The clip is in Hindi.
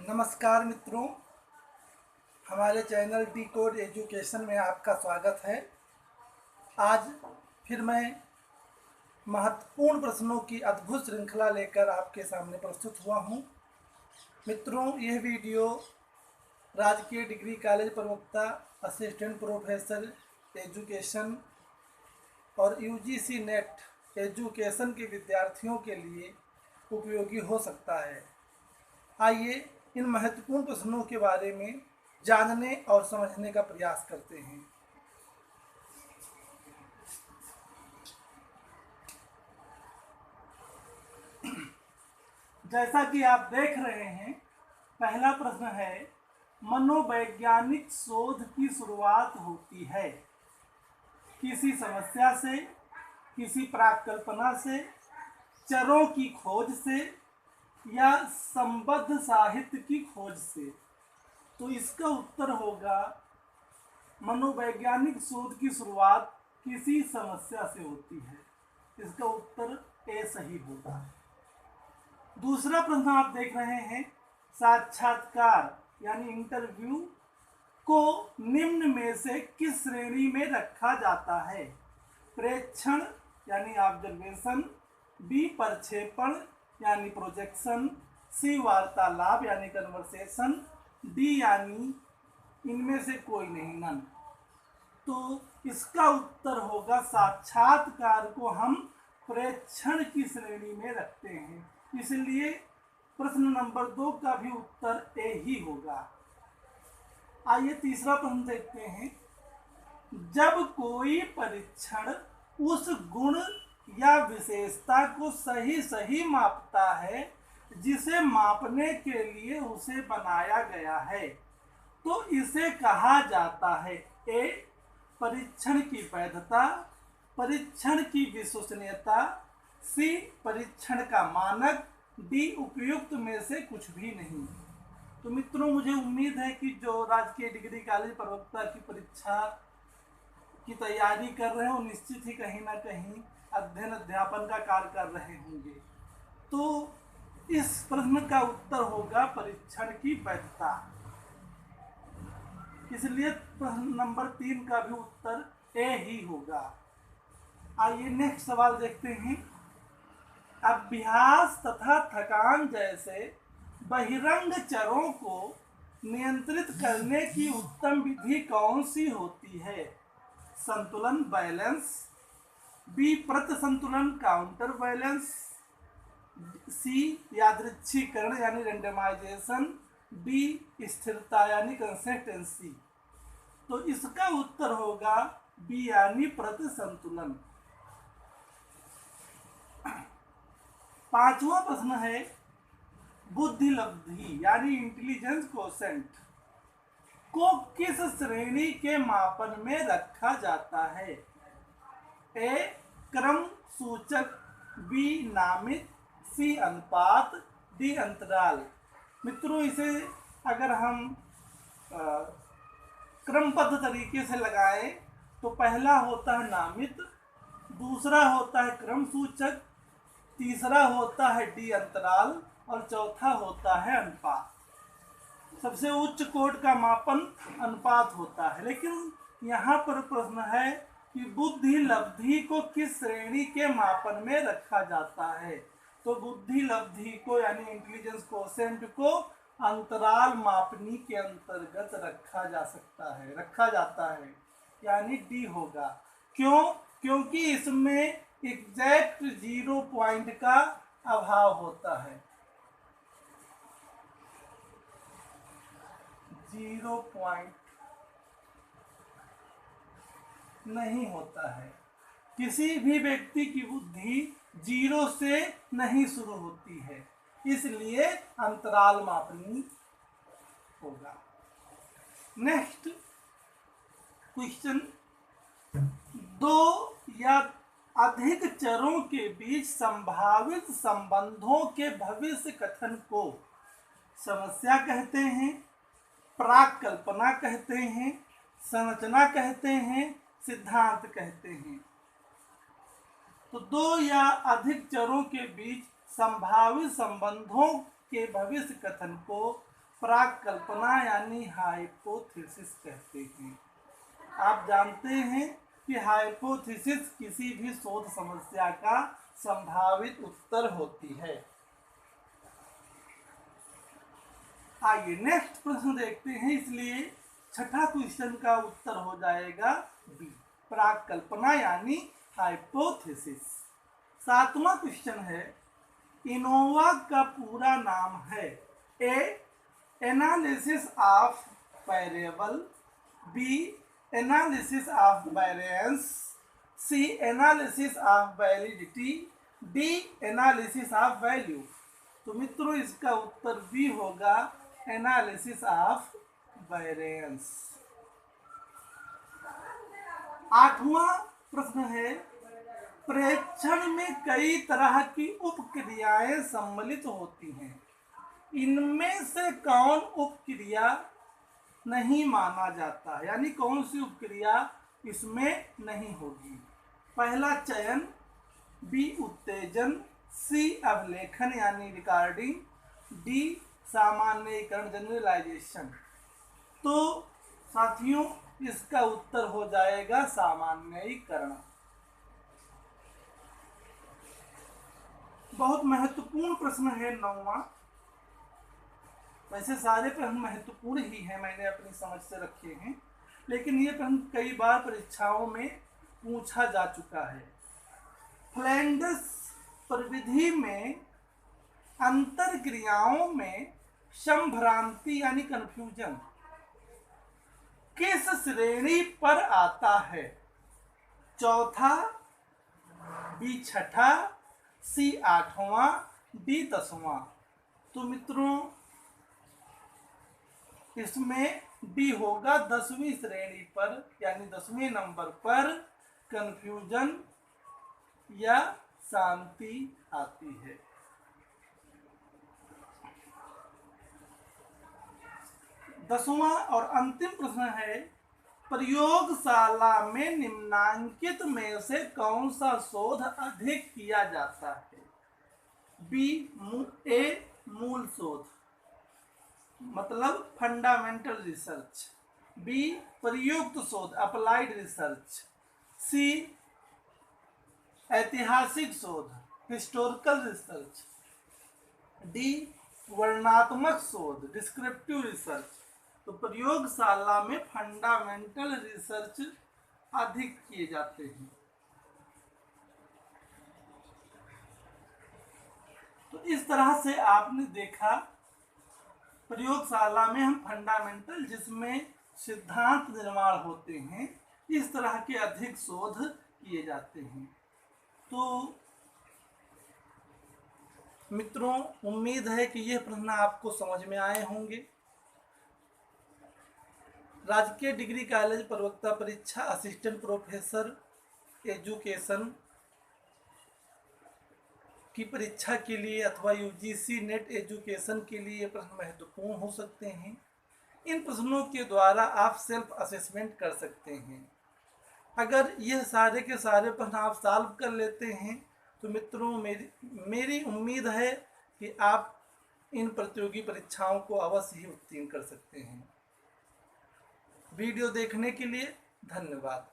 नमस्कार मित्रों, हमारे चैनल डी कोड एजुकेशन में आपका स्वागत है। आज फिर मैं महत्वपूर्ण प्रश्नों की अद्भुत श्रृंखला लेकर आपके सामने प्रस्तुत हुआ हूं। मित्रों, यह वीडियो राजकीय डिग्री कॉलेज प्रवक्ता, असिस्टेंट प्रोफेसर एजुकेशन और यूजीसी नेट एजुकेशन के विद्यार्थियों के लिए उपयोगी हो सकता है। आइए इन महत्वपूर्ण प्रश्नों के बारे में जानने और समझने का प्रयास करते हैं। जैसा कि आप देख रहे हैं, पहला प्रश्न है, मनोवैज्ञानिक शोध की शुरुआत होती है किसी समस्या से, किसी प्राकल्पना से, चरों की खोज से या संबद्ध साहित्य की खोज से। तो इसका उत्तर होगा मनोवैज्ञानिक शोध की शुरुआत किसी समस्या से होती है। इसका उत्तर ए सही होगा। दूसरा प्रश्न आप देख रहे हैं, साक्षात्कार यानी इंटरव्यू को निम्न में से किस श्रेणी में रखा जाता है? प्रेक्षण यानी ऑब्जर्वेशन, बी प्रक्षेपण यानी प्रोजेक्शन, सी वार्तालाप यानी कन्वर्सेशन, डी यानी इनमें से कोई नहीं, नन। तो इसका उत्तर होगा साक्षात्कार को हम प्रेक्षण की श्रेणी में रखते हैं, इसलिए प्रश्न नंबर 2 का भी उत्तर ए ही होगा। आइए तीसरा प्रश्न देखते हैं, जब कोई परीक्षण उस गुण या विशेषता को सही मापता है जिसे मापने के लिए उसे बनाया गया है, तो इसे कहा जाता है? ए परीक्षण की वैधता, परीक्षण की विश्वसनीयता, सी परीक्षण का मानक, डी उपयुक्त में से कुछ भी नहीं। तो मित्रों, मुझे उम्मीद है कि जो राजकीय डिग्री कॉलेज प्रवक्ता की परीक्षा की तैयारी कर रहे हैं वो निश्चित ही कहीं ना कहीं अध्ययन अध्यापन का कार्य कर रहे होंगे। तो इस प्रश्न का उत्तर होगा परीक्षण की वैधता, इसलिए प्रश्न नंबर 3 का भी उत्तर ए ही होगा। आइए नेक्स्ट सवाल देखते हैं, अभ्यास तथा थकान जैसे बहिरंग चरों को नियंत्रित करने की उत्तम विधि कौन सी होती है? संतुलन बैलेंस, बी प्रति संतुलन काउंटर बैलेंस, सी यादृच्छिकरण यानी रेंडमाइजेशन, डी स्थिरता यानी कंसिस्टेंसी। तो इसका उत्तर होगा बी यानी प्रति संतुलन। पांचवा प्रश्न है, बुद्धि लब्धि यानी इंटेलिजेंस कोशेंट को किस श्रेणी के मापन में रखा जाता है? ए क्रम सूचक, बी नामित, सी अनुपात, डी अंतराल। मित्रों, इसे अगर हम क्रमबद्ध तरीके से लगाएं तो पहला होता है नामित, दूसरा होता है क्रम सूचक, तीसरा होता है डी अंतराल और चौथा होता है अनुपात। सबसे उच्च कोड का मापन अनुपात होता है, लेकिन यहाँ पर प्रश्न है कि बुद्धि लब्धि को किस श्रेणी के मापन में रखा जाता है? तो बुद्धि लब्धि को यानी इंटेलिजेंस कोशेंट को अंतराल मापनी के अंतर्गत रखा जाता है, यानी डी होगा। क्यों? क्योंकि इसमें एग्जैक्ट 0 पॉइंट का अभाव होता है। 0 पॉइंट नहीं होता है। किसी भी व्यक्ति की बुद्धि 0 से नहीं शुरू होती है, इसलिए अंतराल मापनी होगा। नेक्स्ट क्वेश्चन, दो या अधिक चरों के बीच संभावित संबंधों के भविष्य कथन को समस्या कहते हैं, प्राक कल्पना कहते हैं, संरचना कहते हैं, सिद्धांत कहते हैं। तो दो या अधिक चरों के बीच संभावित संबंधों के भविष्य कथन को प्राक कल्पना यानी हाइपोथेसिस कहते हैं। आप जानते हैं कि हाइपोथेसिस किसी भी शोध समस्या का संभावित उत्तर होती है। आइए नेक्स्ट प्रश्न देखते हैं। इसलिए छठा क्वेश्चन का उत्तर हो जाएगा बी, प्राक कल्पना यानी हाइपोथेसिस। सातवां क्वेश्चन है, इनोवा का पूरा नाम है A analysis of variable, B analysis of variance, C analysis of validity, D analysis of value. तो मित्रों इसका उत्तर बी होगा, एनालिसिस ऑफ वेरिएंस। आठवां प्रश्न है, प्रेक्षण में कई तरह की उपक्रियाएं सम्मिलित होती हैं, इनमें से कौन उपक्रिया नहीं माना जाता है, यानी कौन सी उपक्रिया इसमें नहीं होगी। पहला चयन, बी उत्तेजन, सी अभिलेखन यानी रिकॉर्डिंग, डी सामान्यीकरण जनरलाइजेशन। तो साथियों इसका उत्तर हो जाएगा सामान्यीकरण। बहुत महत्वपूर्ण प्रश्न है नौवां। वैसे सारे प्रश्न महत्वपूर्ण ही हैं, मैंने अपनी समझ से रखे हैं, लेकिन ये प्रश्न कई बार परीक्षाओं में पूछा जा चुका है। फ्लैंडर्स प्रविधि में अंतर क्रियाओं में संभ्रांति यानी कंफ्यूजन किस श्रेणी पर आता है? चौथा, बी छठा, सी आठवां, डी 10वां। तो मित्रों इसमें डी होगा 10वीं श्रेणी पर, यानी 10वें नंबर पर कंफ्यूजन या शांति आती है। दसवां और अंतिम प्रश्न है, प्रयोगशाला में निम्नांकित में से कौन सा शोध अधिक किया जाता है? बी ए मूल शोध मतलब फंडामेंटल रिसर्च, बी प्रयुक्त शोध अप्लाइड रिसर्च, सी ऐतिहासिक शोध हिस्टोरिकल रिसर्च, डी वर्णनात्मक शोध डिस्क्रिप्टिव रिसर्च। तो प्रयोगशाला में फंडामेंटल रिसर्च अधिक किए जाते हैं। तो इस तरह से आपने देखा प्रयोगशाला में हम फंडामेंटल, जिसमें सिद्धांत निर्माण होते हैं, इस तरह के अधिक शोध किए जाते हैं। तो मित्रों उम्मीद है कि यह प्रश्न आपको समझ में आए होंगे। राजकीय डिग्री कॉलेज प्रवक्ता परीक्षा असिस्टेंट प्रोफेसर एजुकेशन की परीक्षा के लिए अथवा यूजीसी नेट एजुकेशन के लिए ये प्रश्न महत्वपूर्ण हो सकते हैं। इन प्रश्नों के द्वारा आप सेल्फ असेसमेंट कर सकते हैं। अगर यह सारे के सारे प्रश्न आप सॉल्व कर लेते हैं तो मित्रों मेरी उम्मीद है कि आप इन प्रतियोगी परीक्षाओं को अवश्य ही उत्तीर्ण कर सकते हैं। वीडियो देखने के लिए धन्यवाद।